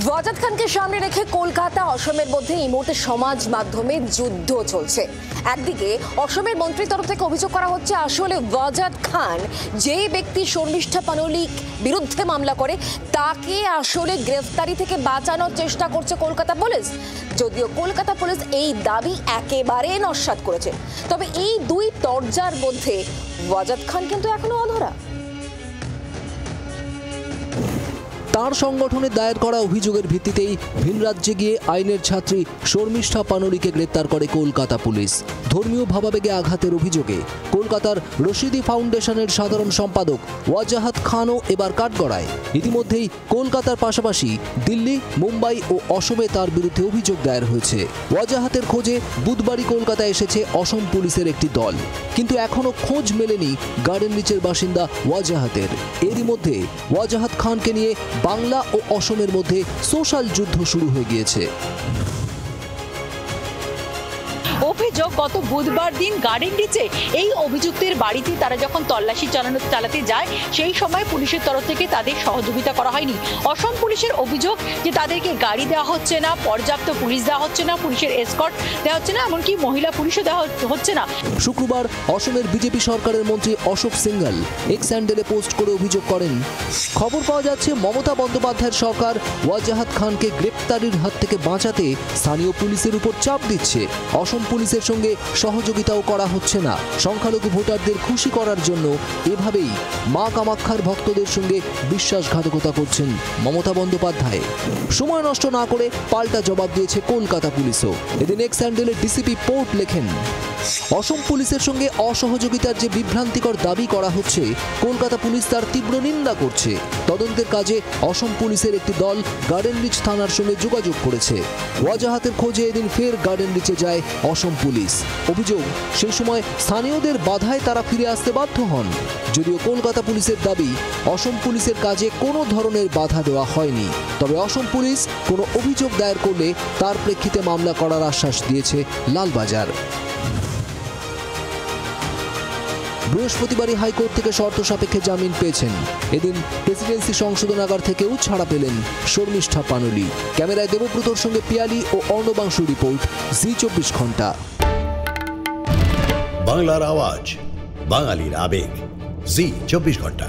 ওয়াজাদ খানকে সামনে রেখে কলকাতা অসমের মধ্যে এই মুহূর্তে সমাজ মাধ্যমে যুদ্ধ চলছে। একদিকে অসমের মন্ত্রীর তরফ থেকে অভিযোগ করা হচ্ছে আসলে ওয়াজাদ খান যে ব্যক্তি শর্মিষ্ঠা পানোলির বিরুদ্ধে মামলা করে তাকে আসলে গ্রেফতারি থেকে বাঁচানোর চেষ্টা করছে কলকাতা পুলিশ। যদিও কলকাতা পুলিশ এই দাবি একেবারে নস্যাৎ করেছে, তবে এই দুই তরজার মধ্যে ওয়াজাদ খান কিন্তু এখনো অধরা। তার সংগঠনের দায়ের করা অভিযোগের ভিত্তিতেই ভিন রাজ্যে গিয়ে আইনের ছাত্রী শর্মিষ্ঠা পানোলিকে গ্রেপ্তার করে কলকাতা পুলিশ। ধর্মীয় ভাবাবেগে আঘাতের অভিযোগে কলকাতার রশিদি ফাউন্ডেশনের সাধারণ সম্পাদক ওয়াজাহাত খানও এবার কাঠগড়ায়। ইতিমধ্যেই কলকাতার পাশাপাশি দিল্লি, মুম্বাই ও অসমে তার বিরুদ্ধে অভিযোগ দায়ের হয়েছে। ওয়াজাহাতের খোঁজে বুধবারই কলকাতায় এসেছে অসম পুলিশের একটি দল, কিন্তু এখনো খোঁজ মেলেনি গার্ডেন রিচের বাসিন্দা ওয়াজাহাতের। এরই মধ্যে ওয়াজাহাত খানকে নিয়ে বাংলা ও অসমের মধ্যে সোশ্যাল যুদ্ধ শুরু হয়ে গিয়েছে। অভিযোগ গত বুধবার দিন গার্ডেন রিচে এই অভিযুক্তের বাড়িতে তারা যখন তল্লাশি চালাতে যায় সেই সময় পুলিশের তরফ থেকে তাদের সহযোগিতা করা হয়নি। অসম পুলিশের অভিযোগ যে তাদেরকে গাড়ি দেওয়া হচ্ছে না, পর্যাপ্ত পুলিশ দেওয়া হচ্ছে না, পুলিশের এসকর্ট দেওয়া হচ্ছে না, এমনকি মহিলা পুলিশও দেওয়া হচ্ছে না। শুক্রবার অসমের বিজেপি সরকারের মন্ত্রী অশোক সিংঘল এক্স হ্যান্ডেলে পোস্ট করে অভিযোগ করেন, খবর পাওয়া যাচ্ছে মমতা বন্দ্যোপাধ্যায়ের সরকার ওয়াজাহাত খানকে গ্রেপ্তারির হাত থেকে বাঁচাতে স্থানীয় পুলিশের উপর চাপ দিচ্ছে। অসম পুলিশের সঙ্গে সহযোগিতাও করা হচ্ছে না। সংখ্যালঘু ভোটারদের খুশি করার জন্য এভাবেই মা কামাখ্যার ভক্তদের সঙ্গে বিশ্বাসঘাতকতা করছেন মমতা বন্দ্যোপাধ্যায়। সময় নষ্ট না করে পাল্টা জবাব দিয়েছে কলকাতা পুলিশও। এদিন এক্স হ্যান্ডেলে ডিসিপি পোর্ট লেখেন, অসম পুলিশের সঙ্গে অসহযোগিতার যে বিভ্রান্তিকর দাবি করা হচ্ছে কলকাতা পুলিশ তার তীব্র নিন্দা করছে। তদন্তের কাজে অসম পুলিশের একটি দল গার্ডেন রিচ থানার সঙ্গে যোগাযোগ করেছে। ওয়াজাহাতের খোঁজে এদিন ফের গার্ডেন রিচে যায় অসম পুলিশ। অভিযোগ, সেই সময় স্থানীয়দের বাধায় তারা ফিরে আসতে বাধ্য হন। যদিও কলকাতা পুলিশের দাবি অসম পুলিশের কাজে কোনো ধরনের বাধা দেওয়া হয়নি, তবে অসম পুলিশ কোনো অভিযোগ দায়ের করলে তার প্রেক্ষিতে মামলা করার আশ্বাস দিয়েছে লালবাজার। বৃহস্পতিবারই হাইকোর্ট থেকে শর্ত সাপেক্ষে জামিন পেয়েছেন। এদিন প্রেসিডেন্সি সংশোধনাগার থেকেও ছাড়া পেলেন শর্মিষ্ঠা পানোলি। ক্যামেরায় দেবব্রতর সঙ্গে পিয়ালি ও অর্ণবাংশু রিপোর্ট, জি 24 ঘন্টা। বাংলার আওয়াজ, বাঙালির আবেগ, জি 24 ঘন্টা।